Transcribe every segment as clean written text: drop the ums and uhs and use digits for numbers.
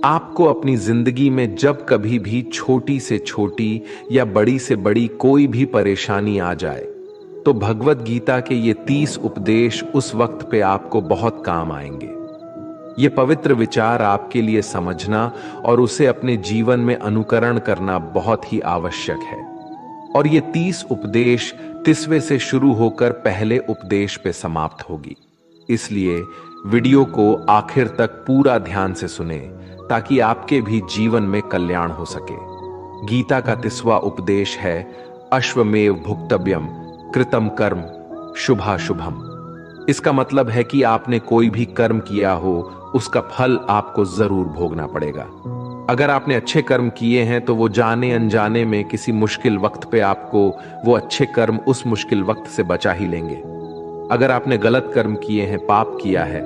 आपको अपनी जिंदगी में जब कभी भी छोटी से छोटी या बड़ी से बड़ी कोई भी परेशानी आ जाए, तो भगवत गीता के ये 30 उपदेश उस वक्त पे आपको बहुत काम आएंगे। ये पवित्र विचार आपके लिए समझना और उसे अपने जीवन में अनुकरण करना बहुत ही आवश्यक है। और ये 30 उपदेश 30वें से शुरू होकर पहले उपदेश पे समाप्त होगी। इसलिए वीडियो को आखिर तक पूरा ध्यान से सुने ताकि आपके भी जीवन में कल्याण हो सके। गीता का 30वां उपदेश है अश्वमेव भुक्तव्यम कृतम कर्म शुभाशुभम। इसका मतलब है कि आपने कोई भी कर्म किया हो उसका फल आपको जरूर भोगना पड़ेगा। अगर आपने अच्छे कर्म किए हैं तो वो जाने अनजाने में किसी मुश्किल वक्त पे आपको वो अच्छे कर्म उस मुश्किल वक्त से बचा ही लेंगे। अगर आपने गलत कर्म किए हैं, पाप किया है,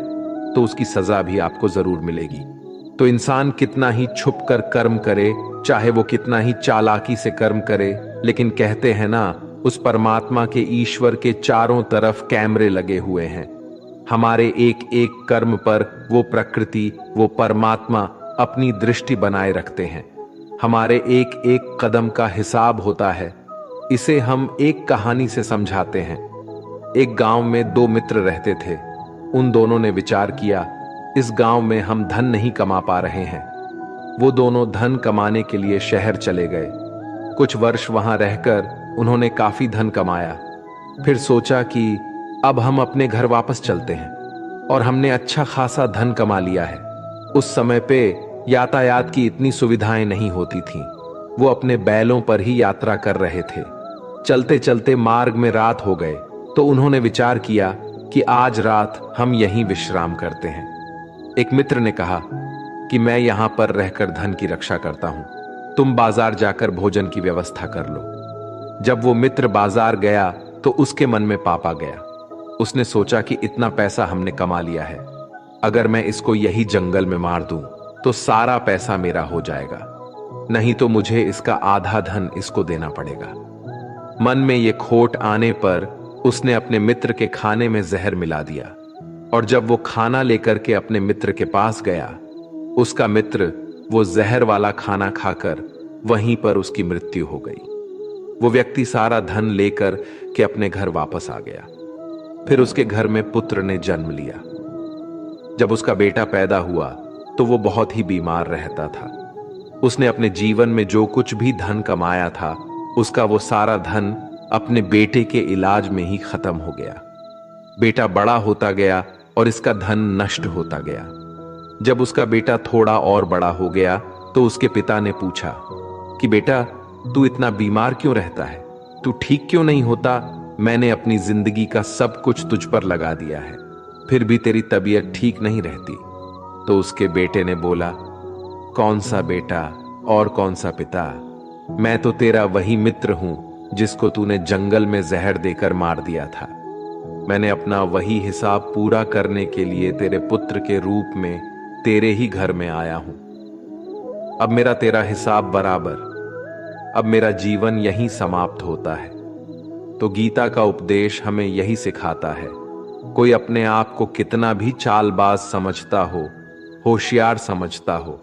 तो उसकी सजा भी आपको जरूर मिलेगी। तो इंसान कितना ही छुप कर कर्म करे, चाहे वो कितना ही चालाकी से कर्म करे, लेकिन कहते हैं ना, उस परमात्मा के ईश्वर के चारों तरफ कैमरे लगे हुए हैं। हमारे एक एक कर्म पर वो प्रकृति, वो परमात्मा अपनी दृष्टि बनाए रखते हैं। हमारे एक एक कदम का हिसाब होता है। इसे हम एक कहानी से समझाते हैं। एक गांव में 2 मित्र रहते थे। उन दोनों ने विचार किया, इस गांव में हम धन नहीं कमा पा रहे हैं। वो दोनों धन कमाने के लिए शहर चले गए। कुछ वर्ष वहां रहकर उन्होंने काफी धन कमाया। फिर सोचा कि अब हम अपने घर वापस चलते हैं, और हमने अच्छा खासा धन कमा लिया है। उस समय पे यातायात की इतनी सुविधाएं नहीं होती थीं। वो अपने बैलों पर ही यात्रा कर रहे थे। चलते चलते मार्ग में रात हो गए, तो उन्होंने विचार किया कि आज रात हम यहीं विश्राम करते हैं। एक मित्र ने कहा कि मैं यहां पर रहकर धन की रक्षा करता हूं, तुम बाजार जाकर भोजन की व्यवस्था कर लो। जब वो मित्र बाजार गया तो उसके मन में पाप आ गया। उसने सोचा कि इतना पैसा हमने कमा लिया है, अगर मैं इसको यही जंगल में मार दूं तो सारा पैसा मेरा हो जाएगा, नहीं तो मुझे इसका आधा धन इसको देना पड़ेगा। मन में ये खोट आने पर उसने अपने मित्र के खाने में जहर मिला दिया, और जब वो खाना लेकर के अपने मित्र के पास गया, उसका मित्र वो जहर वाला खाना खाकर वहीं पर उसकी मृत्यु हो गई। वो व्यक्ति सारा धन लेकर के अपने घर वापस आ गया। फिर उसके घर में पुत्र ने जन्म लिया। जब उसका बेटा पैदा हुआ तो वो बहुत ही बीमार रहता था। उसने अपने जीवन में जो कुछ भी धन कमाया था, उसका वो सारा धन अपने बेटे के इलाज में ही खत्म हो गया। बेटा बड़ा होता गया और इसका धन नष्ट होता गया। जब उसका बेटा थोड़ा और बड़ा हो गया तो उसके पिता ने पूछा कि बेटा, तू इतना बीमार क्यों रहता है? तू ठीक क्यों नहीं होता? मैंने अपनी जिंदगी का सब कुछ तुझ पर लगा दिया है, फिर भी तेरी तबीयत ठीक नहीं रहती। तो उसके बेटे ने बोला, कौन सा बेटा और कौन सा पिता? मैं तो तेरा वही मित्र हूं जिसको तूने जंगल में जहर देकर मार दिया था। मैंने अपना वही हिसाब पूरा करने के लिए तेरे पुत्र के रूप में तेरे ही घर में आया हूं। अब मेरा तेरा हिसाब बराबर। अब मेरा जीवन यहीं समाप्त होता है। तो गीता का उपदेश हमें यही सिखाता है, कोई अपने आप को कितना भी चालबाज समझता हो, होशियार समझता हो,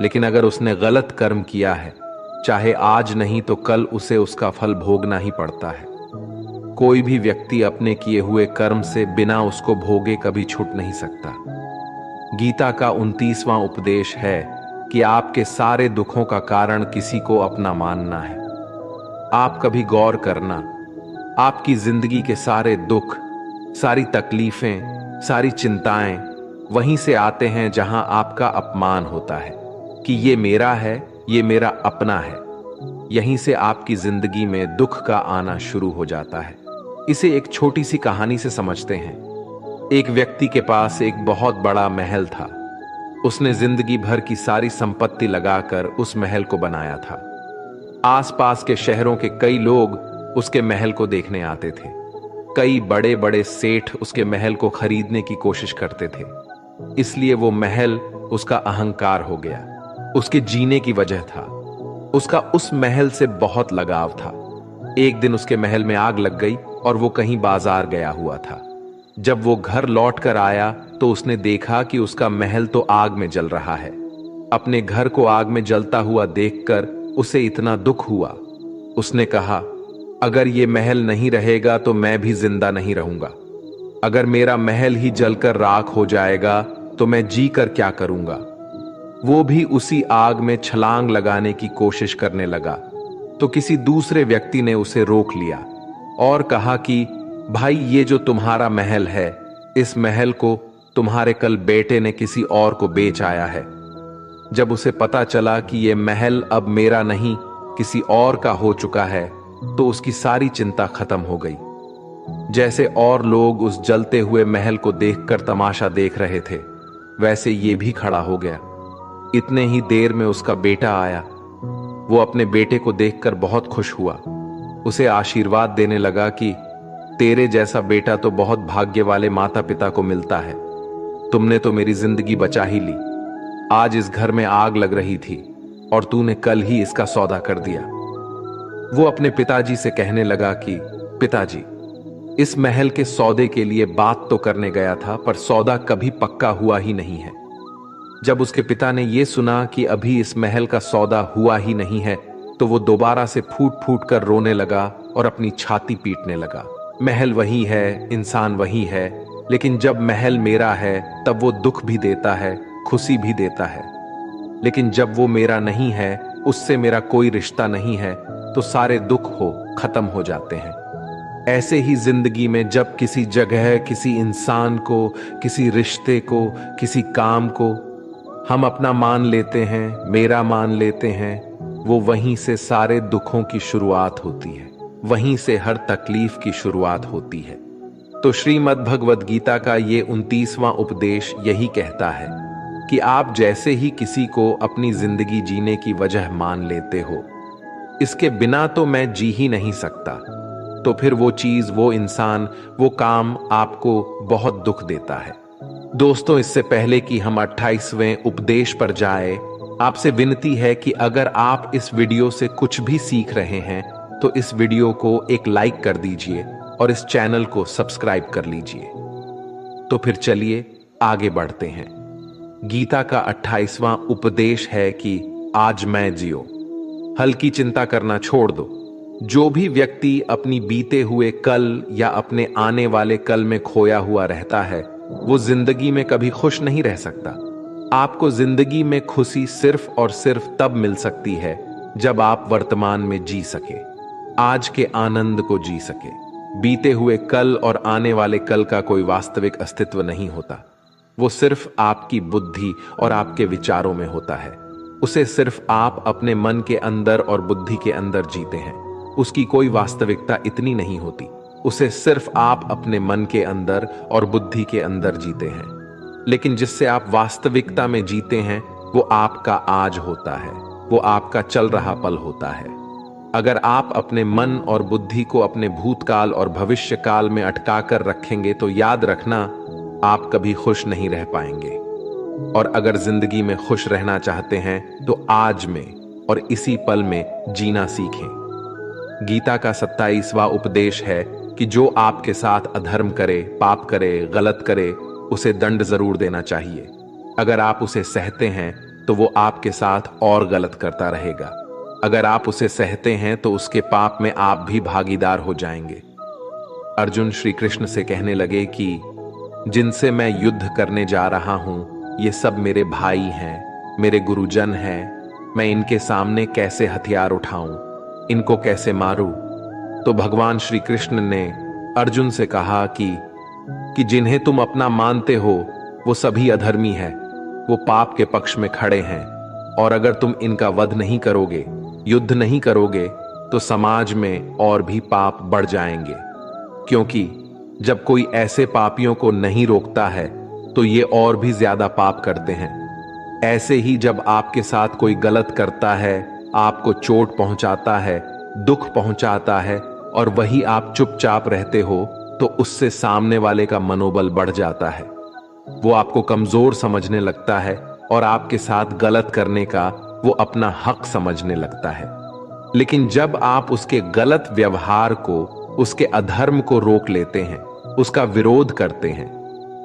लेकिन अगर उसने गलत कर्म किया है, चाहे आज नहीं तो कल उसे उसका फल भोगना ही पड़ता है। कोई भी व्यक्ति अपने किए हुए कर्म से बिना उसको भोगे कभी छूट नहीं सकता। गीता का 29वां उपदेश है कि आपके सारे दुखों का कारण किसी को अपना मानना है। आप कभी गौर करना, आपकी जिंदगी के सारे दुख, सारी तकलीफें, सारी चिंताएं वहीं से आते हैं जहां आपका अपमान होता है कि ये मेरा है, ये मेरा अपना है। यहीं से आपकी जिंदगी में दुख का आना शुरू हो जाता है। इसे एक छोटी सी कहानी से समझते हैं। एक व्यक्ति के पास एक बहुत बड़ा महल था। उसने जिंदगी भर की सारी संपत्ति लगाकर उस महल को बनाया था। आसपास के शहरों के कई लोग उसके महल को देखने आते थे। कई बड़े बड़े सेठ उसके महल को खरीदने की कोशिश करते थे। इसलिए वो महल उसका अहंकार हो गया, उसके जीने की वजह था। उसका उस महल से बहुत लगाव था। एक दिन उसके महल में आग लग गई और वो कहीं बाजार गया हुआ था। जब वो घर लौट कर आया तो उसने देखा कि उसका महल तो आग में जल रहा है। अपने घर को आग में जलता हुआ देखकर उसे इतना दुख हुआ। उसने कहा, अगर ये महल नहीं रहेगा तो मैं भी जिंदा नहीं रहूंगा। अगर मेरा महल ही जलकर राख हो जाएगा तो मैं जी कर क्या करूंगा। वो भी उसी आग में छलांग लगाने की कोशिश करने लगा तो किसी दूसरे व्यक्ति ने उसे रोक लिया और कहा कि भाई, ये जो तुम्हारा महल है, इस महल को तुम्हारे कल बेटे ने किसी और को बेच आया है। जब उसे पता चला कि ये महल अब मेरा नहीं किसी और का हो चुका है तो उसकी सारी चिंता खत्म हो गई। जैसे और लोग उस जलते हुए महल को देखकर तमाशा देख रहे थे, वैसे ये भी खड़ा हो गया। इतने ही देर में उसका बेटा आया। वो अपने बेटे को देखकर बहुत खुश हुआ। उसे आशीर्वाद देने लगा कि तेरे जैसा बेटा तो बहुत भाग्य वाले माता पिता को मिलता है। तुमने तो मेरी जिंदगी बचा ही ली। आज इस घर में आग लग रही थी और तूने कल ही इसका सौदा कर दिया। वो अपने पिताजी से कहने लगा कि पिताजी, इस महल के सौदे के लिए बात तो करने गया था, पर सौदा कभी पक्का हुआ ही नहीं है। जब उसके पिता ने यह सुना कि अभी इस महल का सौदा हुआ ही नहीं है तो वो दोबारा से फूट फूट कर रोने लगा और अपनी छाती पीटने लगा। महल वही है, इंसान वही है, लेकिन जब महल मेरा है तब वो दुख भी देता है, खुशी भी देता है। लेकिन जब वो मेरा नहीं है, उससे मेरा कोई रिश्ता नहीं है, तो सारे दुख खत्म हो जाते हैं। ऐसे ही जिंदगी में जब किसी जगह, किसी इंसान को, किसी रिश्ते को, किसी काम को हम अपना मान लेते हैं, मेरा मान लेते हैं, वो वहीं से सारे दुखों की शुरुआत होती है, वहीं से हर तकलीफ की शुरुआत होती है। तो श्रीमद् भगवद गीता का ये 29वां उपदेश यही कहता है कि आप जैसे ही किसी को अपनी जिंदगी जीने की वजह मान लेते हो, इसके बिना तो मैं जी ही नहीं सकता, तो फिर वो चीज, वो इंसान, वो काम आपको बहुत दुख देता है। दोस्तों, इससे पहले कि हम 28वें उपदेश पर जाए, आपसे विनती है कि अगर आप इस वीडियो से कुछ भी सीख रहे हैं तो इस वीडियो को एक लाइक कर दीजिए और इस चैनल को सब्सक्राइब कर लीजिए। तो फिर चलिए आगे बढ़ते हैं। गीता का 28वां उपदेश है कि आज मैं जियो। हल्की चिंता करना छोड़ दो। जो भी व्यक्ति अपनी बीते हुए कल या अपने आने वाले कल में खोया हुआ रहता है, वो जिंदगी में कभी खुश नहीं रह सकता। आपको जिंदगी में खुशी सिर्फ और सिर्फ तब मिल सकती है जब आप वर्तमान में जी सके, आज के आनंद को जी सके। बीते हुए कल और आने वाले कल का कोई वास्तविक अस्तित्व नहीं होता। वो सिर्फ आपकी बुद्धि और आपके विचारों में होता है। उसे सिर्फ आप अपने मन के अंदर और बुद्धि के अंदर जीते हैं। उसकी कोई वास्तविकता इतनी नहीं होती। उसे सिर्फ आप अपने मन के अंदर और बुद्धि के अंदर जीते हैं। लेकिन जिससे आप वास्तविकता में जीते हैं, वो आपका आज होता है, वो आपका चल रहा पल होता है। अगर आप अपने मन और बुद्धि को अपने भूतकाल और भविष्य काल में अटका कर रखेंगे तो याद रखना, आप कभी खुश नहीं रह पाएंगे। और अगर जिंदगी में खुश रहना चाहते हैं तो आज में और इसी पल में जीना सीखें। गीता का 27वां उपदेश है कि जो आपके साथ अधर्म करे, पाप करे, गलत करे, उसे दंड जरूर देना चाहिए। अगर आप उसे सहते हैं तो वो आपके साथ और गलत करता रहेगा। अगर आप उसे सहते हैं तो उसके पाप में आप भी भागीदार हो जाएंगे। अर्जुन श्री कृष्ण से कहने लगे कि जिनसे मैं युद्ध करने जा रहा हूं, ये सब मेरे भाई हैं, मेरे गुरुजन हैं। मैं इनके सामने कैसे हथियार उठाऊं, इनको कैसे मारूं? तो भगवान श्री कृष्ण ने अर्जुन से कहा कि जिन्हें तुम अपना मानते हो वो सभी अधर्मी हैं, वो पाप के पक्ष में खड़े हैं, और अगर तुम इनका वध नहीं करोगे, युद्ध नहीं करोगे, तो समाज में और भी पाप बढ़ जाएंगे। क्योंकि जब कोई ऐसे पापियों को नहीं रोकता है तो ये और भी ज्यादा पाप करते हैं। ऐसे ही जब आपके साथ कोई गलत करता है, आपको चोट पहुंचाता है, दुख पहुंचाता है, और वही आप चुपचाप रहते हो, तो उससे सामने वाले का मनोबल बढ़ जाता है। वो आपको कमजोर समझने लगता है और आपके साथ गलत करने का वो अपना हक समझने लगता है। लेकिन जब आप उसके गलत व्यवहार को, उसके अधर्म को रोक लेते हैं, उसका विरोध करते हैं,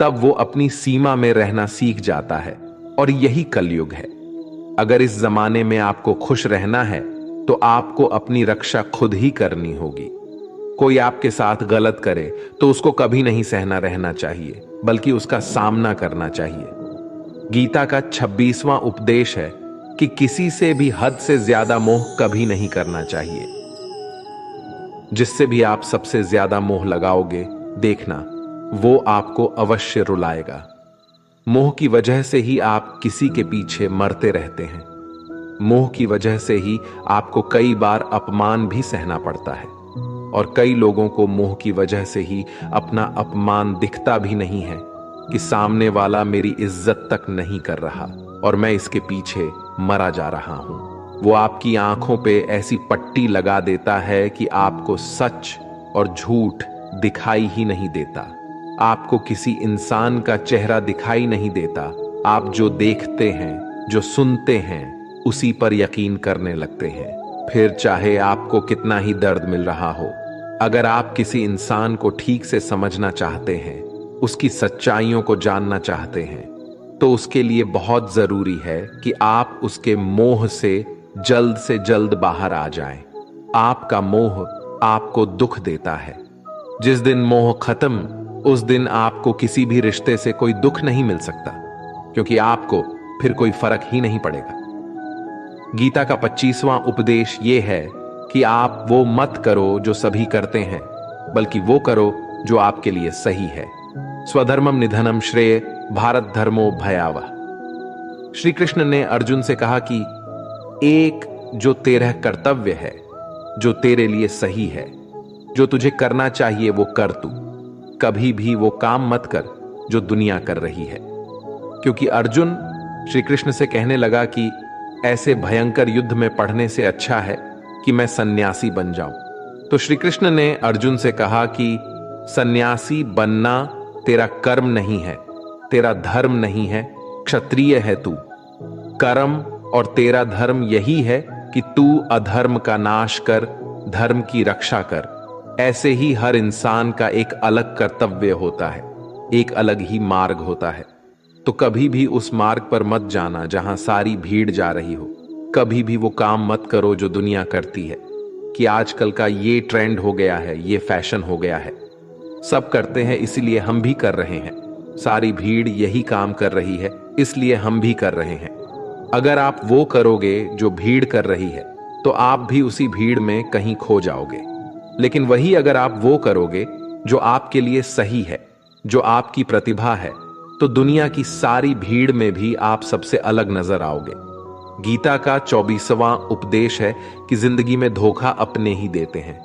तब वो अपनी सीमा में रहना सीख जाता है। और यही कलयुग है। अगर इस जमाने में आपको खुश रहना है तो आपको अपनी रक्षा खुद ही करनी होगी। कोई आपके साथ गलत करे तो उसको कभी नहीं सहना रहना चाहिए, बल्कि उसका सामना करना चाहिए। गीता का 26वां उपदेश है कि किसी से भी हद से ज्यादा मोह कभी नहीं करना चाहिए। जिससे भी आप सबसे ज्यादा मोह लगाओगे, देखना वो आपको अवश्य रुलाएगा। मोह की वजह से ही आप किसी के पीछे मरते रहते हैं। मोह की वजह से ही आपको कई बार अपमान भी सहना पड़ता है, और कई लोगों को मोह की वजह से ही अपना अपमान दिखता भी नहीं है कि सामने वाला मेरी इज्जत तक नहीं कर रहा और मैं इसके पीछे मरा जा रहा हूं। वो आपकी आंखों पे ऐसी पट्टी लगा देता है कि आपको सच और झूठ दिखाई ही नहीं देता। आपको किसी इंसान का चेहरा दिखाई नहीं देता। आप जो देखते हैं, जो सुनते हैं, उसी पर यकीन करने लगते हैं, फिर चाहे आपको कितना ही दर्द मिल रहा हो। अगर आप किसी इंसान को ठीक से समझना चाहते हैं, उसकी सच्चाइयों को जानना चाहते हैं, तो उसके लिए बहुत जरूरी है कि आप उसके मोह से जल्द बाहर आ जाएं। आपका मोह आपको दुख देता है। जिस दिन मोह खत्म, उस दिन आपको किसी भी रिश्ते से कोई दुख नहीं मिल सकता, क्योंकि आपको फिर कोई फर्क ही नहीं पड़ेगा। गीता का 25वां उपदेश यह है कि आप वो मत करो जो सभी करते हैं, बल्कि वो करो जो आपके लिए सही है। स्वधर्मम निधनम श्रेय भारत धर्मो भयावह। श्री कृष्ण ने अर्जुन से कहा कि एक जो तेरा कर्तव्य है, जो तेरे लिए सही है, जो तुझे करना चाहिए वो कर तू। कभी भी वो काम मत कर जो दुनिया कर रही है। क्योंकि अर्जुन श्री कृष्ण से कहने लगा कि ऐसे भयंकर युद्ध में पढ़ने से अच्छा है कि मैं सन्यासी बन जाऊं। तो श्री कृष्ण ने अर्जुन से कहा कि सन्यासी बनना तेरा कर्म नहीं है, तेरा धर्म नहीं है, क्षत्रिय है तू। कर्म और तेरा धर्म यही है कि तू अधर्म का नाश कर, धर्म की रक्षा कर। ऐसे ही हर इंसान का एक अलग कर्तव्य होता है, एक अलग ही मार्ग होता है। तो कभी भी उस मार्ग पर मत जाना जहां सारी भीड़ जा रही हो। कभी भी वो काम मत करो जो दुनिया करती है, कि आजकल का ये ट्रेंड हो गया है, ये फैशन हो गया है, सब करते हैं इसलिए हम भी कर रहे हैं। सारी भीड़ यही काम कर रही है इसलिए हम भी कर रहे हैं। अगर आप वो करोगे जो भीड़ कर रही है, तो आप भी उसी भीड़ में कहीं खो जाओगे। लेकिन वही अगर आप वो करोगे जो आपके लिए सही है, जो आपकी प्रतिभा है, तो दुनिया की सारी भीड़ में भी आप सबसे अलग नजर आओगे। गीता का 24वां उपदेश है कि जिंदगी में धोखा अपने ही देते हैं,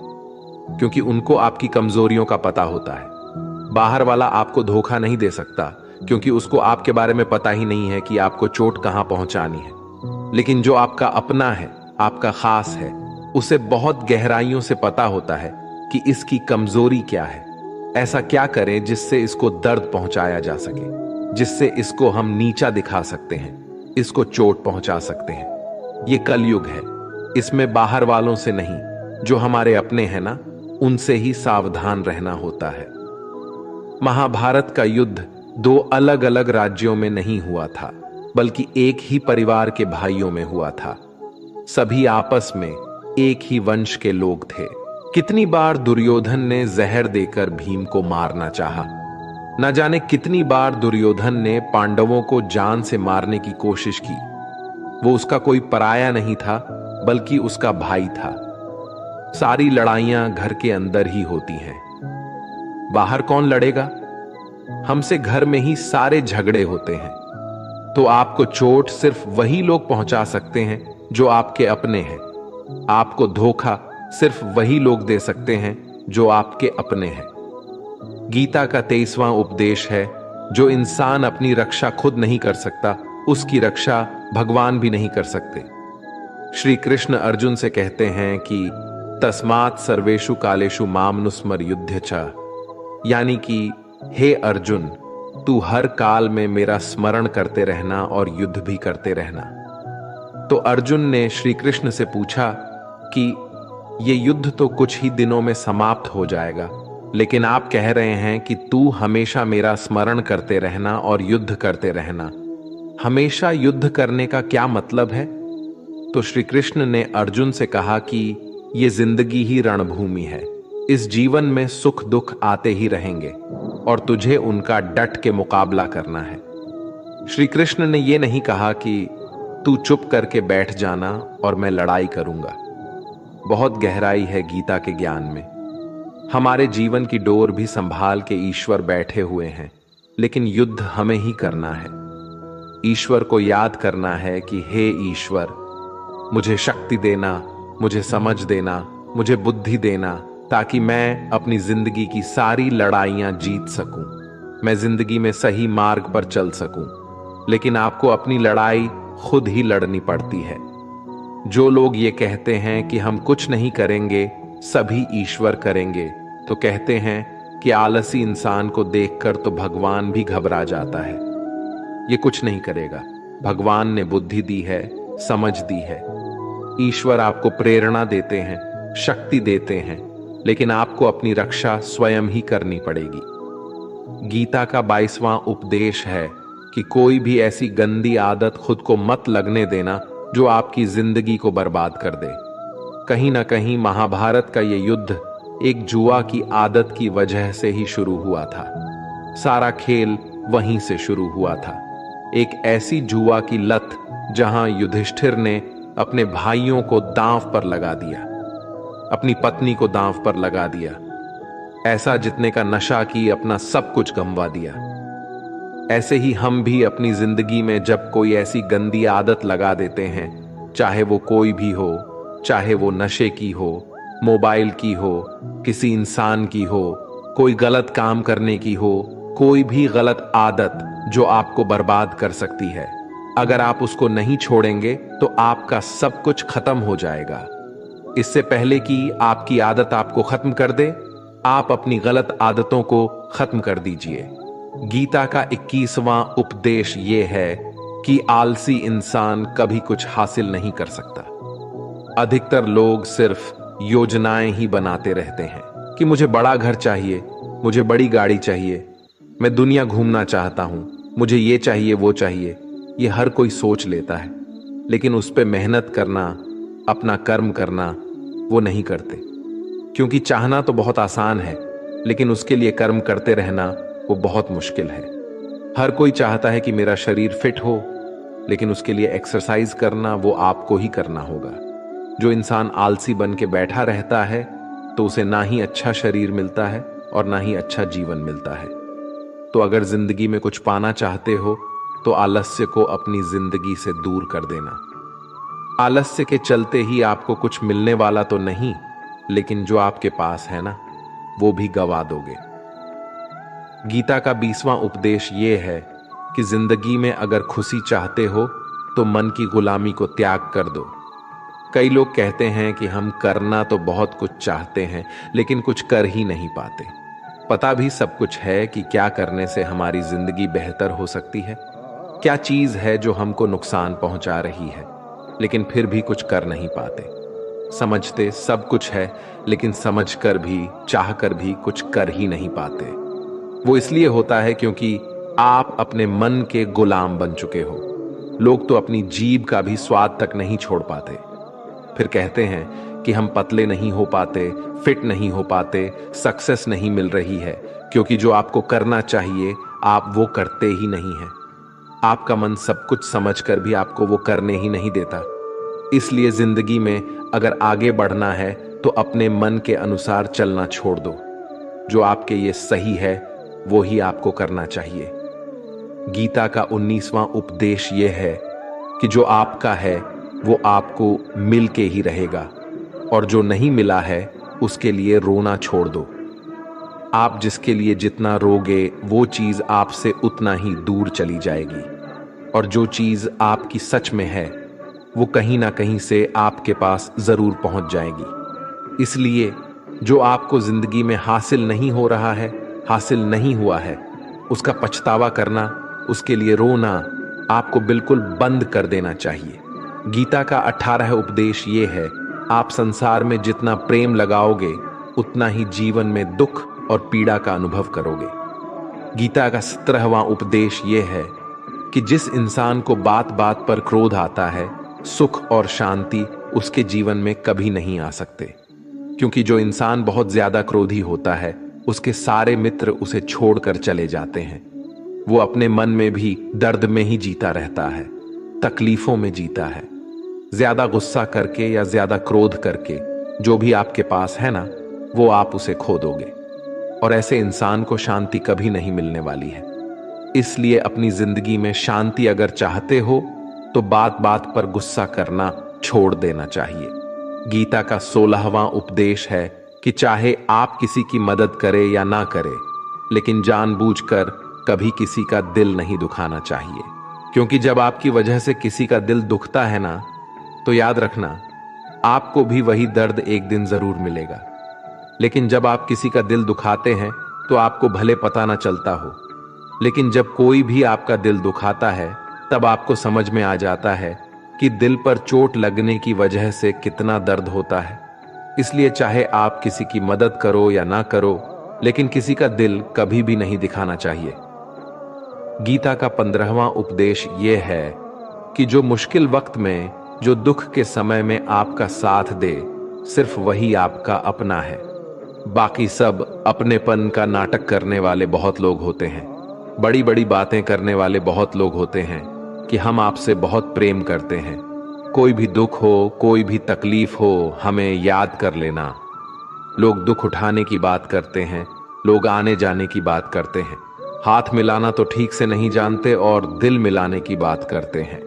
क्योंकि उनको आपकी कमजोरियों का पता होता है। बाहर वाला आपको धोखा नहीं दे सकता, क्योंकि उसको आपके बारे में पता ही नहीं है कि आपको चोट कहां पहुंचानी है। लेकिन जो आपका अपना है, आपका खास है, उसे बहुत गहराइयों से पता होता है कि इसकी कमजोरी क्या है। ऐसा क्या करें जिससे इसको दर्द पहुंचाया जा सके, जिससे इसको हम नीचा दिखा सकते हैं, इसको चोट पहुंचा सकते हैं। ये कलयुग है, इसमें बाहर वालों से नहीं, जो हमारे अपने हैं ना, उनसे ही सावधान रहना होता है। महाभारत का युद्ध दो अलग अलग राज्यों में नहीं हुआ था, बल्कि एक ही परिवार के भाइयों में हुआ था। सभी आपस में एक ही वंश के लोग थे। कितनी बार दुर्योधन ने जहर देकर भीम को मारना चाहा। न जाने कितनी बार दुर्योधन ने पांडवों को जान से मारने की कोशिश की। वो उसका कोई पराया नहीं था, बल्कि उसका भाई था। सारी लड़ाइयां घर के अंदर ही होती हैं, बाहर कौन लड़ेगा? हमसे घर में ही सारे झगड़े होते हैं। तो आपको चोट सिर्फ वही लोग पहुंचा सकते हैं जो आपके अपने हैं। आपको धोखा सिर्फ वही लोग दे सकते हैं जो आपके अपने हैं। गीता का 23वां उपदेश है, जो इंसान अपनी रक्षा खुद नहीं कर सकता, उसकी रक्षा भगवान भी नहीं कर सकते। श्री कृष्ण अर्जुन से कहते हैं कि तस्मात् सर्वेषु कालेषु माम नुस्मर युध्य च, यानी कि हे अर्जुन, तू हर काल में मेरा स्मरण करते रहना और युद्ध भी करते रहना। तो अर्जुन ने श्री कृष्ण से पूछा कि ये युद्ध तो कुछ ही दिनों में समाप्त हो जाएगा, लेकिन आप कह रहे हैं कि तू हमेशा मेरा स्मरण करते रहना और युद्ध करते रहना। हमेशा युद्ध करने का क्या मतलब है? तो श्री कृष्ण ने अर्जुन से कहा कि ये जिंदगी ही रणभूमि है। इस जीवन में सुख दुख आते ही रहेंगे और तुझे उनका डट के मुकाबला करना है। श्री कृष्ण ने यह नहीं कहा कि तू चुप करके बैठ जाना और मैं लड़ाई करूंगा। बहुत गहराई है गीता के ज्ञान में। हमारे जीवन की डोर भी संभाल के ईश्वर बैठे हुए हैं, लेकिन युद्ध हमें ही करना है। ईश्वर को याद करना है कि हे ईश्वर, मुझे शक्ति देना, मुझे समझ देना, मुझे बुद्धि देना, ताकि मैं अपनी जिंदगी की सारी लड़ाइयां जीत सकूं, मैं जिंदगी में सही मार्ग पर चल सकूं। लेकिन आपको अपनी लड़ाई खुद ही लड़नी पड़ती है। जो लोग ये कहते हैं कि हम कुछ नहीं करेंगे, सभी ईश्वर करेंगे, तो कहते हैं कि आलसी इंसान को देखकर तो भगवान भी घबरा जाता है। ये कुछ नहीं करेगा। भगवान ने बुद्धि दी है, समझ दी है। ईश्वर आपको प्रेरणा देते हैं, शक्ति देते हैं, लेकिन आपको अपनी रक्षा स्वयं ही करनी पड़ेगी। गीता का 22वां उपदेश है कि कोई भी ऐसी गंदी आदत खुद को मत लगने देना जो आपकी जिंदगी को बर्बाद कर दे। कहीं ना कहीं महाभारत का ये युद्ध एक जुआ की आदत की वजह से ही शुरू हुआ था। सारा खेल वहीं से शुरू हुआ था। एक ऐसी जुआ की लत जहां युधिष्ठिर ने अपने भाइयों को दांव पर लगा दिया, अपनी पत्नी को दांव पर लगा दिया, ऐसा जितने का नशा की अपना सब कुछ गंवा दिया। ऐसे ही हम भी अपनी जिंदगी में जब कोई ऐसी गंदी आदत लगा देते हैं, चाहे वो कोई भी हो, चाहे वो नशे की हो, मोबाइल की हो, किसी इंसान की हो, कोई गलत काम करने की हो, कोई भी गलत आदत जो आपको बर्बाद कर सकती है, अगर आप उसको नहीं छोड़ेंगे तो आपका सब कुछ खत्म हो जाएगा। इससे पहले कि आपकी आदत आपको खत्म कर दे, आप अपनी गलत आदतों को खत्म कर दीजिए। गीता का 21वां उपदेश यह है कि आलसी इंसान कभी कुछ हासिल नहीं कर सकता। अधिकतर लोग सिर्फ योजनाएं ही बनाते रहते हैं कि मुझे बड़ा घर चाहिए, मुझे बड़ी गाड़ी चाहिए, मैं दुनिया घूमना चाहता हूं, मुझे ये चाहिए वो चाहिए। ये हर कोई सोच लेता है, लेकिन उस पर मेहनत करना, अपना कर्म करना वो नहीं करते। क्योंकि चाहना तो बहुत आसान है, लेकिन उसके लिए कर्म करते रहना वो बहुत मुश्किल है। हर कोई चाहता है कि मेरा शरीर फिट हो, लेकिन उसके लिए एक्सरसाइज करना वो आपको ही करना होगा। जो इंसान आलसी बन के बैठा रहता है तो उसे ना ही अच्छा शरीर मिलता है और ना ही अच्छा जीवन मिलता है। तो अगर जिंदगी में कुछ पाना चाहते हो तो आलस्य को अपनी जिंदगी से दूर कर देना। आलस्य के चलते ही आपको कुछ मिलने वाला तो नहीं, लेकिन जो आपके पास है ना, वो भी गवा दोगे। गीता का 20वां उपदेश ये है कि जिंदगी में अगर खुशी चाहते हो तो मन की गुलामी को त्याग कर दो। कई लोग कहते हैं कि हम करना तो बहुत कुछ चाहते हैं, लेकिन कुछ कर ही नहीं पाते। पता भी सब कुछ है कि क्या करने से हमारी जिंदगी बेहतर हो सकती है, क्या चीज है जो हमको नुकसान पहुंचा रही है, लेकिन फिर भी कुछ कर नहीं पाते। समझते सब कुछ है, लेकिन समझकर भी, चाहकर भी कुछ कर ही नहीं पाते। वो इसलिए होता है क्योंकि आप अपने मन के गुलाम बन चुके हो। लोग तो अपनी जीभ का भी स्वाद तक नहीं छोड़ पाते। फिर कहते हैं कि हम पतले नहीं हो पाते, फिट नहीं हो पाते, सक्सेस नहीं मिल रही है, क्योंकि जो आपको करना चाहिए आप वो करते ही नहीं हैं। आपका मन सब कुछ समझकर भी आपको वो करने ही नहीं देता। इसलिए जिंदगी में अगर आगे बढ़ना है तो अपने मन के अनुसार चलना छोड़ दो। जो आपके लिए सही है वो ही आपको करना चाहिए। गीता का 19वां उपदेश यह है कि जो आपका है वो आपको मिल के ही रहेगा, और जो नहीं मिला है उसके लिए रोना छोड़ दो। आप जिसके लिए जितना रोगे वो चीज आपसे उतना ही दूर चली जाएगी, और जो चीज आपकी सच में है वो कहीं ना कहीं से आपके पास जरूर पहुंच जाएगी। इसलिए जो आपको जिंदगी में हासिल नहीं हो रहा है, हासिल नहीं हुआ है, उसका पछतावा करना, उसके लिए रोना आपको बिल्कुल बंद कर देना चाहिए। गीता का 18 उपदेश ये है, आप संसार में जितना प्रेम लगाओगे उतना ही जीवन में दुख और पीड़ा का अनुभव करोगे। गीता का 17वां उपदेश यह है कि जिस इंसान को बात बात पर क्रोध आता है, सुख और शांति उसके जीवन में कभी नहीं आ सकते, क्योंकि जो इंसान बहुत ज्यादा क्रोधी होता है उसके सारे मित्र उसे छोड़कर चले जाते हैं। वो अपने मन में भी दर्द में ही जीता रहता है, तकलीफों में जीता है। ज्यादा गुस्सा करके या ज्यादा क्रोध करके जो भी आपके पास है ना, वो आप उसे खो दोगे, और ऐसे इंसान को शांति कभी नहीं मिलने वाली है। इसलिए अपनी जिंदगी में शांति अगर चाहते हो तो बात बात पर गुस्सा करना छोड़ देना चाहिए। गीता का 16वां उपदेश है कि चाहे आप किसी की मदद करें या ना करें, लेकिन जानबूझकर कभी किसी का दिल नहीं दुखाना चाहिए, क्योंकि जब आपकी वजह से किसी का दिल दुखता है ना, तो याद रखना आपको भी वही दर्द एक दिन जरूर मिलेगा। लेकिन जब आप किसी का दिल दुखाते हैं तो आपको भले पता ना चलता हो, लेकिन जब कोई भी आपका दिल दुखाता है तब आपको समझ में आ जाता है कि दिल पर चोट लगने की वजह से कितना दर्द होता है। इसलिए चाहे आप किसी की मदद करो या ना करो, लेकिन किसी का दिल कभी भी नहीं दिखाना चाहिए। गीता का 15वां उपदेश यह है कि जो मुश्किल वक्त में, जो दुख के समय में आपका साथ दे, सिर्फ वही आपका अपना है। बाकी सब अपनेपन का नाटक करने वाले बहुत लोग होते हैं, बड़ी बड़ी बातें करने वाले बहुत लोग होते हैं कि हम आपसे बहुत प्रेम करते हैं, कोई भी दुख हो, कोई भी तकलीफ हो, हमें याद कर लेना। लोग दुख उठाने की बात करते हैं, लोग आने जाने की बात करते हैं, हाथ मिलाना तो ठीक से नहीं जानते और दिल मिलाने की बात करते हैं।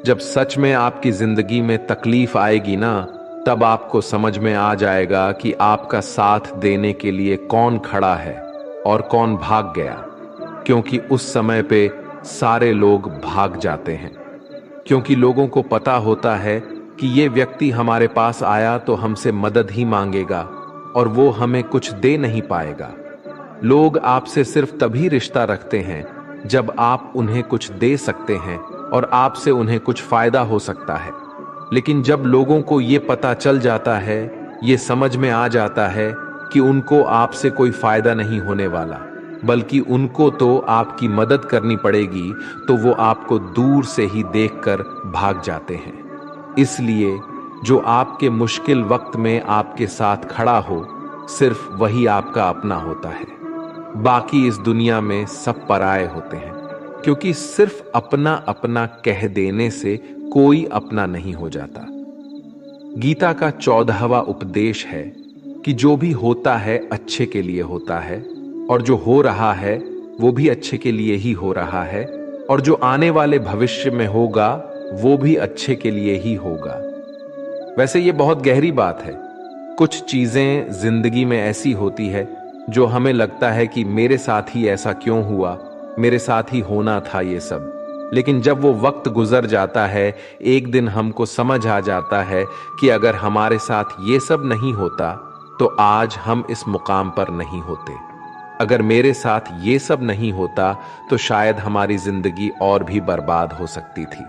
जब सच में आपकी जिंदगी में तकलीफ आएगी ना, तब आपको समझ में आ जाएगा कि आपका साथ देने के लिए कौन खड़ा है और कौन भाग गया, क्योंकि उस समय पे सारे लोग भाग जाते हैं, क्योंकि लोगों को पता होता है कि ये व्यक्ति हमारे पास आया तो हमसे मदद ही मांगेगा और वो हमें कुछ दे नहीं पाएगा। लोग आपसे सिर्फ तभी रिश्ता रखते हैं जब आप उन्हें कुछ दे सकते हैं और आपसे उन्हें कुछ फायदा हो सकता है। लेकिन जब लोगों को ये पता चल जाता है, ये समझ में आ जाता है कि उनको आपसे कोई फायदा नहीं होने वाला, बल्कि उनको तो आपकी मदद करनी पड़ेगी, तो वो आपको दूर से ही देखकर भाग जाते हैं। इसलिए जो आपके मुश्किल वक्त में आपके साथ खड़ा हो, सिर्फ वही आपका अपना होता है। बाकी इस दुनिया में सब पराये होते हैं, क्योंकि सिर्फ अपना अपना कह देने से कोई अपना नहीं हो जाता। गीता का 14वां उपदेश है कि जो भी होता है अच्छे के लिए होता है, और जो हो रहा है वो भी अच्छे के लिए ही हो रहा है, और जो आने वाले भविष्य में होगा वो भी अच्छे के लिए ही होगा। वैसे ये बहुत गहरी बात है। कुछ चीजें जिंदगी में ऐसी होती है जो हमें लगता है कि मेरे साथ ही ऐसा क्यों हुआ, मेरे साथ ही होना था ये सब, लेकिन जब वो वक्त गुजर जाता है, एक दिन हमको समझ आ जाता है कि अगर हमारे साथ ये सब नहीं होता तो आज हम इस मुकाम पर नहीं होते। अगर मेरे साथ ये सब नहीं होता तो शायद हमारी जिंदगी और भी बर्बाद हो सकती थी।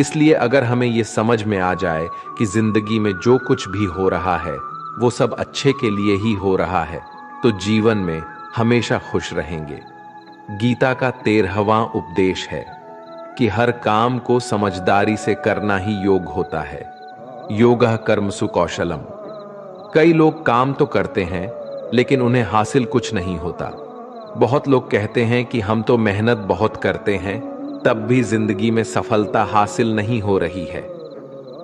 इसलिए अगर हमें ये समझ में आ जाए कि जिंदगी में जो कुछ भी हो रहा है वो सब अच्छे के लिए ही हो रहा है, तो जीवन में हमेशा खुश रहेंगे। गीता का 13वां उपदेश है कि हर काम को समझदारी से करना ही योग होता है। योगः कर्मसु कौशलम। कई लोग काम तो करते हैं लेकिन उन्हें हासिल कुछ नहीं होता। बहुत लोग कहते हैं कि हम तो मेहनत बहुत करते हैं, तब भी जिंदगी में सफलता हासिल नहीं हो रही है।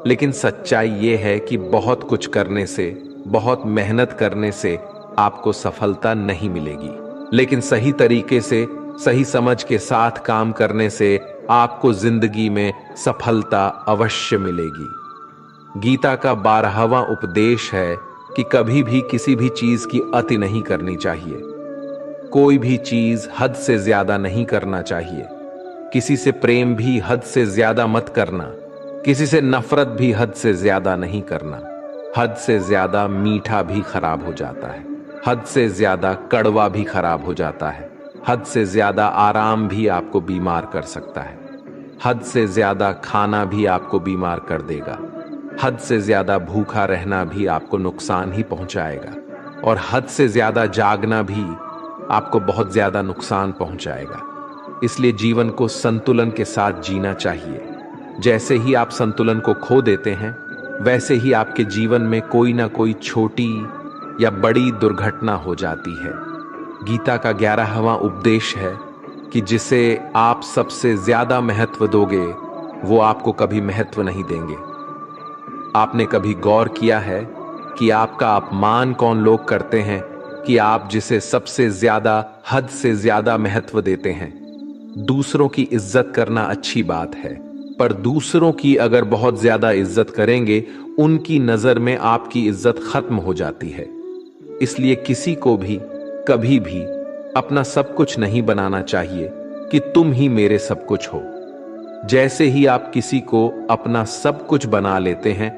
लेकिन सच्चाई ये है कि बहुत कुछ करने से, बहुत मेहनत करने से आपको सफलता नहीं मिलेगी, लेकिन सही तरीके से, सही समझ के साथ काम करने से आपको जिंदगी में सफलता अवश्य मिलेगी। गीता का 12वां उपदेश है कि कभी भी किसी भी चीज की अति नहीं करनी चाहिए। कोई भी चीज हद से ज्यादा नहीं करना चाहिए। किसी से प्रेम भी हद से ज्यादा मत करना, किसी से नफरत भी हद से ज्यादा नहीं करना। हद से ज्यादा मीठा भी खराब हो जाता है, हद से ज्यादा कड़वा भी खराब हो जाता है, हद से ज्यादा आराम भी आपको बीमार कर सकता है, हद से ज्यादा खाना भी आपको बीमार कर देगा, हद से ज्यादा भूखा रहना भी आपको नुकसान ही पहुंचाएगा। और हद से ज्यादा जागना भी आपको बहुत ज्यादा नुकसान पहुंचाएगा। इसलिए जीवन को संतुलन के साथ जीना चाहिए। जैसे ही आप संतुलन को खो देते हैं, वैसे ही आपके जीवन में कोई ना कोई छोटी या बड़ी दुर्घटना हो जाती है। गीता का 11वां उपदेश है कि जिसे आप सबसे ज्यादा महत्व दोगे, वो आपको कभी महत्व नहीं देंगे। आपने कभी गौर किया है कि आपका अपमान कौन लोग करते हैं कि आप जिसे सबसे ज्यादा, हद से ज्यादा महत्व देते हैं? दूसरों की इज्जत करना अच्छी बात है, पर दूसरों की अगर बहुत ज्यादा इज्जत करेंगे, उनकी नजर में आपकी इज्जत खत्म हो जाती है। इसलिए किसी को भी कभी भी अपना सब कुछ नहीं बनाना चाहिए कि तुम ही मेरे सब कुछ हो। जैसे ही आप किसी को अपना सब कुछ बना लेते हैं,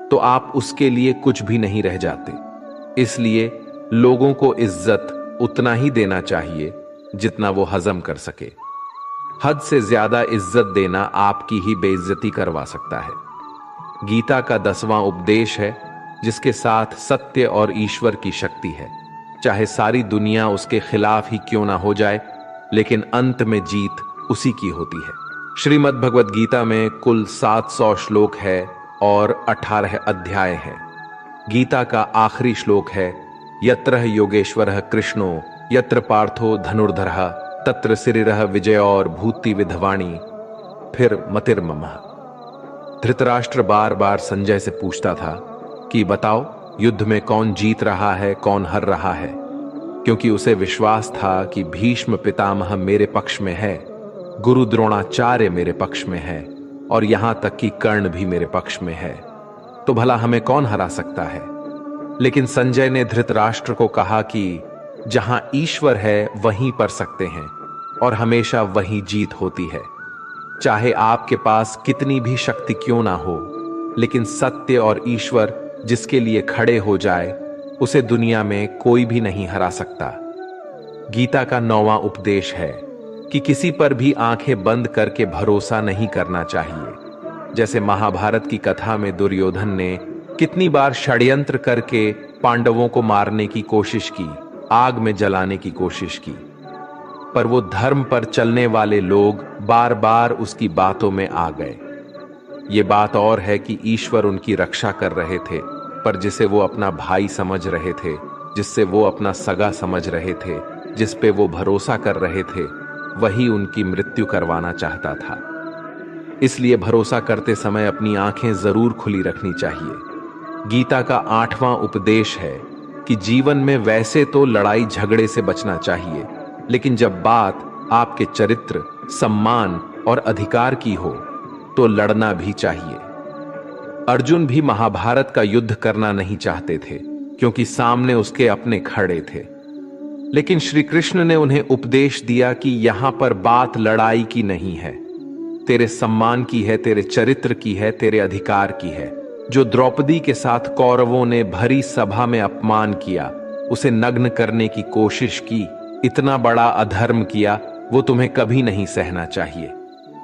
तो आप उसके लिए कुछ भी नहीं रह जाते। इसलिए लोगों को इज्जत उतना ही देना चाहिए जितना वो हजम कर सके। हद से ज्यादा इज्जत देना आपकी ही बेइज्जती करवा सकता है। गीता का 10वां उपदेश है जिसके साथ सत्य और ईश्वर की शक्ति है। चाहे सारी दुनिया उसके खिलाफ ही क्यों ना हो जाए, लेकिन अंत में जीत उसी की होती है। श्रीमद् भगवद गीता में कुल 700 श्लोक है और 18 अध्याय हैं। गीता का आखिरी श्लोक है, यत्र योगेश्वरः कृष्णो यत्र पार्थो धनुर्धरः तत्र सिरिरः विजय और भूति विधवाणी फिर मतिर्ममः। धृतराष्ट्र बार बार संजय से पूछता था कि बताओ, युद्ध में कौन जीत रहा है, कौन हार रहा है, क्योंकि उसे विश्वास था कि भीष्म पितामह मेरे पक्ष में है, गुरु द्रोणाचार्य मेरे पक्ष में है और यहां तक कि कर्ण भी मेरे पक्ष में है, तो भला हमें कौन हरा सकता है। लेकिन संजय ने धृतराष्ट्र को कहा कि जहां ईश्वर है वहीं पर सकते हैं और हमेशा वहीं जीत होती है। चाहे आपके पास कितनी भी शक्ति क्यों ना हो, लेकिन सत्य और ईश्वर जिसके लिए खड़े हो जाए, उसे दुनिया में कोई भी नहीं हरा सकता। गीता का 9वां उपदेश है कि किसी पर भी आंखें बंद करके भरोसा नहीं करना चाहिए। जैसे महाभारत की कथा में दुर्योधन ने कितनी बार षड्यंत्र करके पांडवों को मारने की कोशिश की, आग में जलाने की कोशिश की, पर वो धर्म पर चलने वाले लोग बार बार उसकी बातों में आ गए। ये बात और है कि ईश्वर उनकी रक्षा कर रहे थे, पर जिसे वो अपना भाई समझ रहे थे, जिससे वो अपना सगा समझ रहे थे, जिस पे वो भरोसा कर रहे थे, वही उनकी मृत्यु करवाना चाहता था। इसलिए भरोसा करते समय अपनी आंखें जरूर खुली रखनी चाहिए। गीता का 8वां उपदेश है कि जीवन में वैसे तो लड़ाई झगड़े से बचना चाहिए, लेकिन जब बात आपके चरित्र, सम्मान और अधिकार की हो, तो लड़ना भी चाहिए। अर्जुन भी महाभारत का युद्ध करना नहीं चाहते थे, क्योंकि सामने उसके अपने खड़े थे। लेकिन श्री कृष्ण ने उन्हें उपदेश दिया कि यहां पर बात लड़ाई की नहीं है, तेरे सम्मान की है, तेरे चरित्र की है, तेरे अधिकार की है। जो द्रौपदी के साथ कौरवों ने भरी सभा में अपमान किया, उसे नग्न करने की कोशिश की, इतना बड़ा अधर्म किया, वो तुम्हें कभी नहीं सहना चाहिए।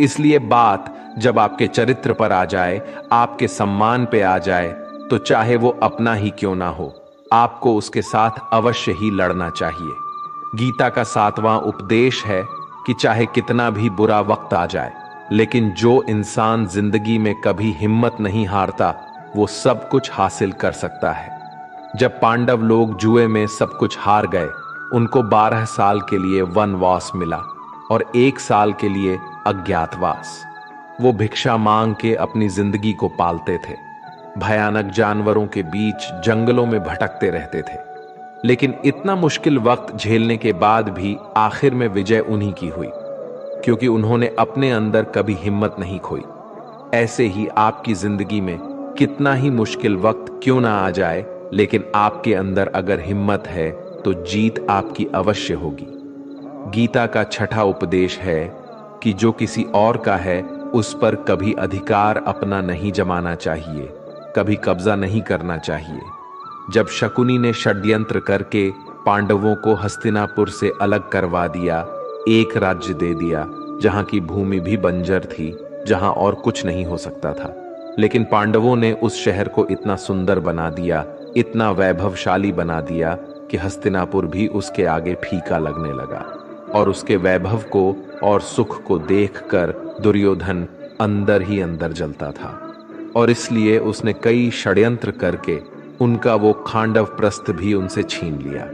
इसलिए बात जब आपके चरित्र पर आ जाए, आपके सम्मान पे आ जाए, तो चाहे वो अपना ही क्यों ना हो, आपको उसके साथ अवश्य ही लड़ना चाहिए। गीता का 7वां उपदेश है कि चाहे कितना भी बुरा वक्त आ जाए, लेकिन जो इंसान जिंदगी में कभी हिम्मत नहीं हारता, वो सब कुछ हासिल कर सकता है। जब पांडव लोग जुए में सब कुछ हार गए, उनको 12 साल के लिए वनवास मिला और 1 साल के लिए अज्ञातवास। वो भिक्षा मांग के अपनी जिंदगी को पालते थे, भयानक जानवरों के बीच जंगलों में भटकते रहते थे। लेकिन इतना मुश्किल वक्त झेलने के बाद भी आखिर में विजय उन्हीं की हुई, क्योंकि उन्होंने अपने अंदर कभी हिम्मत नहीं खोई। ऐसे ही आपकी जिंदगी में कितना ही मुश्किल वक्त क्यों ना आ जाए, लेकिन आपके अंदर अगर हिम्मत है तो जीत आपकी अवश्य होगी। गीता का 6ठा उपदेश है कि जो किसी और का है, उस पर कभी अधिकार अपना नहीं जमाना चाहिए, कभी कब्जा नहीं करना चाहिए। जब शकुनी ने षड्यंत्र करके पांडवों को हस्तिनापुर से अलग करवा दिया, एक राज्य दे दिया जहां की भूमि भी बंजर थी, जहां और कुछ नहीं हो सकता था, लेकिन पांडवों ने उस शहर को इतना सुंदर बना दिया, इतना वैभवशाली बना दिया कि हस्तिनापुर भी उसके आगे फीका लगने लगा और उसके वैभव को और सुख को देखकर दुर्योधन अंदर ही अंदर जलता था और इसलिए उसने कई षड्यंत्र करके उनका वो खांडव प्रस्थ भी उनसे छीन लिया।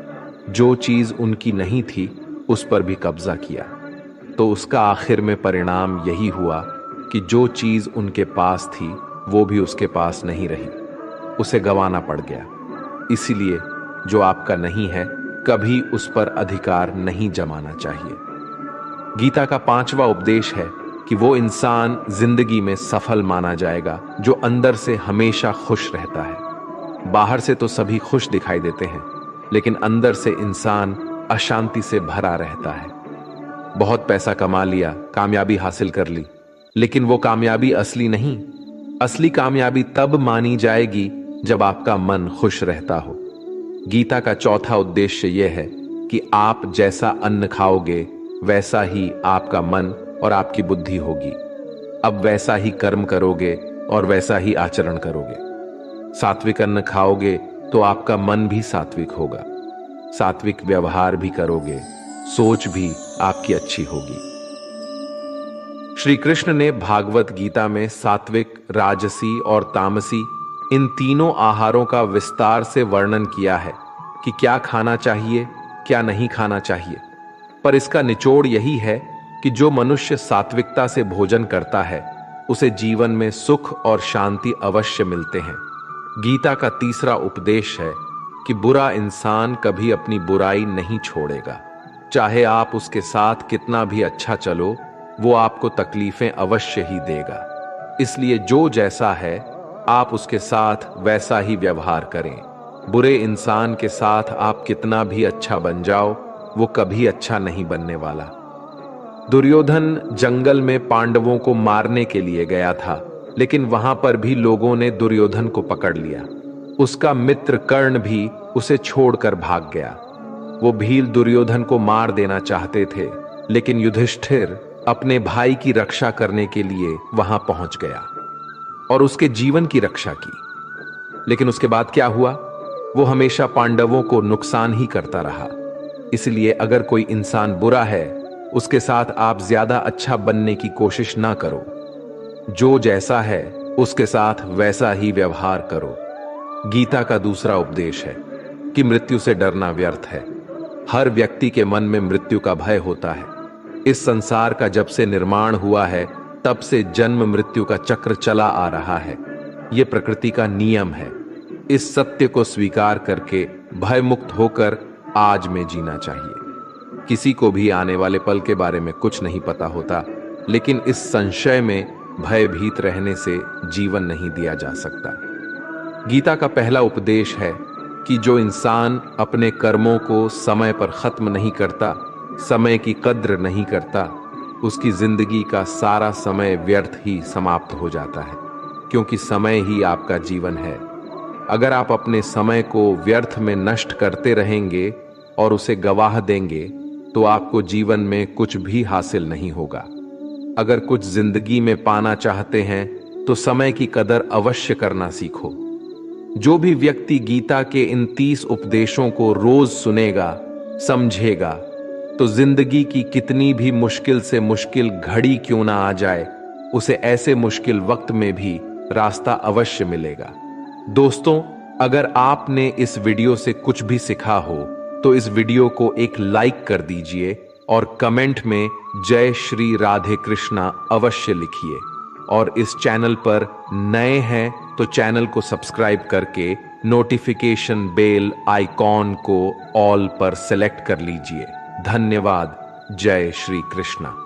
जो चीज उनकी नहीं थी उस पर भी कब्जा किया। तो उसका आखिर में परिणाम यही हुआ कि जो चीज उनके पास थी वो भी उसके पास नहीं रही, उसे गंवाना पड़ गया। इसीलिए जो आपका नहीं है कभी उस पर अधिकार नहीं जमाना चाहिए। गीता का 5वां उपदेश है कि वो इंसान जिंदगी में सफल माना जाएगा जो अंदर से हमेशा खुश रहता है। बाहर से तो सभी खुश दिखाई देते हैं, लेकिन अंदर से इंसान अशांति से भरा रहता है। बहुत पैसा कमा लिया, कामयाबी हासिल कर ली, लेकिन वो कामयाबी असली नहीं। असली कामयाबी तब मानी जाएगी जब आपका मन खुश रहता हो। गीता का 4था उद्देश्य यह है कि आप जैसा अन्न खाओगे वैसा ही आपका मन और आपकी बुद्धि होगी। अब वैसा ही कर्म करोगे और वैसा ही आचरण करोगे। सात्विक अन्न खाओगे तो आपका मन भी सात्विक होगा, सात्विक व्यवहार भी करोगे, सोच भी आपकी अच्छी होगी। श्री कृष्ण ने भागवत गीता में सात्विक, राजसी और तामसी इन तीनों आहारों का विस्तार से वर्णन किया है कि क्या खाना चाहिए, क्या नहीं खाना चाहिए। पर इसका निचोड़ यही है कि जो मनुष्य सात्विकता से भोजन करता है उसे जीवन में सुख और शांति अवश्य मिलते हैं। गीता का 3रा उपदेश है कि बुरा इंसान कभी अपनी बुराई नहीं छोड़ेगा। चाहे आप उसके साथ कितना भी अच्छा चलो, वो आपको तकलीफें अवश्य ही देगा। इसलिए जो जैसा है आप उसके साथ वैसा ही व्यवहार करें। बुरे इंसान के साथ आप कितना भी अच्छा बन जाओ, वो कभी अच्छा नहीं बनने वाला। दुर्योधन जंगल में पांडवों को मारने के लिए गया था, लेकिन वहां पर भी लोगों ने दुर्योधन को पकड़ लिया। उसका मित्र कर्ण भी उसे छोड़कर भाग गया। वो भील दुर्योधन को मार देना चाहते थे, लेकिन युधिष्ठिर अपने भाई की रक्षा करने के लिए वहां पहुंच गया और उसके जीवन की रक्षा की। लेकिन उसके बाद क्या हुआ? वो हमेशा पांडवों को नुकसान ही करता रहा। इसलिए अगर कोई इंसान बुरा है, उसके साथ आप ज्यादा अच्छा बनने की कोशिश ना करो। जो जैसा है उसके साथ वैसा ही व्यवहार करो। गीता का 2रा उपदेश है कि मृत्यु से डरना व्यर्थ है। हर व्यक्ति के मन में मृत्यु का भय होता है। इस संसार का जब से निर्माण हुआ है तब से जन्म मृत्यु का चक्र चला आ रहा है। यह प्रकृति का नियम है। इस सत्य को स्वीकार करके भय मुक्त होकर आज में जीना चाहिए। किसी को भी आने वाले पल के बारे में कुछ नहीं पता होता, लेकिन इस संशय में भयभीत रहने से जीवन नहीं दिया जा सकता। गीता का पहला उपदेश है कि जो इंसान अपने कर्मों को समय पर खत्म नहीं करता, समय की कद्र नहीं करता, उसकी जिंदगी का सारा समय व्यर्थ ही समाप्त हो जाता है, क्योंकि समय ही आपका जीवन है। अगर आप अपने समय को व्यर्थ में नष्ट करते रहेंगे और उसे गवाह देंगे तो आपको जीवन में कुछ भी हासिल नहीं होगा। अगर कुछ जिंदगी में पाना चाहते हैं तो समय की कदर अवश्य करना सीखो। जो भी व्यक्ति गीता के इन 30 उपदेशों को रोज सुनेगा, समझेगा, तो जिंदगी की कितनी भी मुश्किल से मुश्किल घड़ी क्यों ना आ जाए, उसे ऐसे मुश्किल वक्त में भी रास्ता अवश्य मिलेगा। दोस्तों, अगर आपने इस वीडियो से कुछ भी सीखा हो तो इस वीडियो को एक लाइक कर दीजिए और कमेंट में जय श्री राधे कृष्णा अवश्य लिखिए। और इस चैनल पर नए हैं तो चैनल को सब्सक्राइब करके नोटिफिकेशन बेल आइकॉन को ऑल पर सेलेक्ट कर लीजिए। धन्यवाद। जय श्री कृष्णा।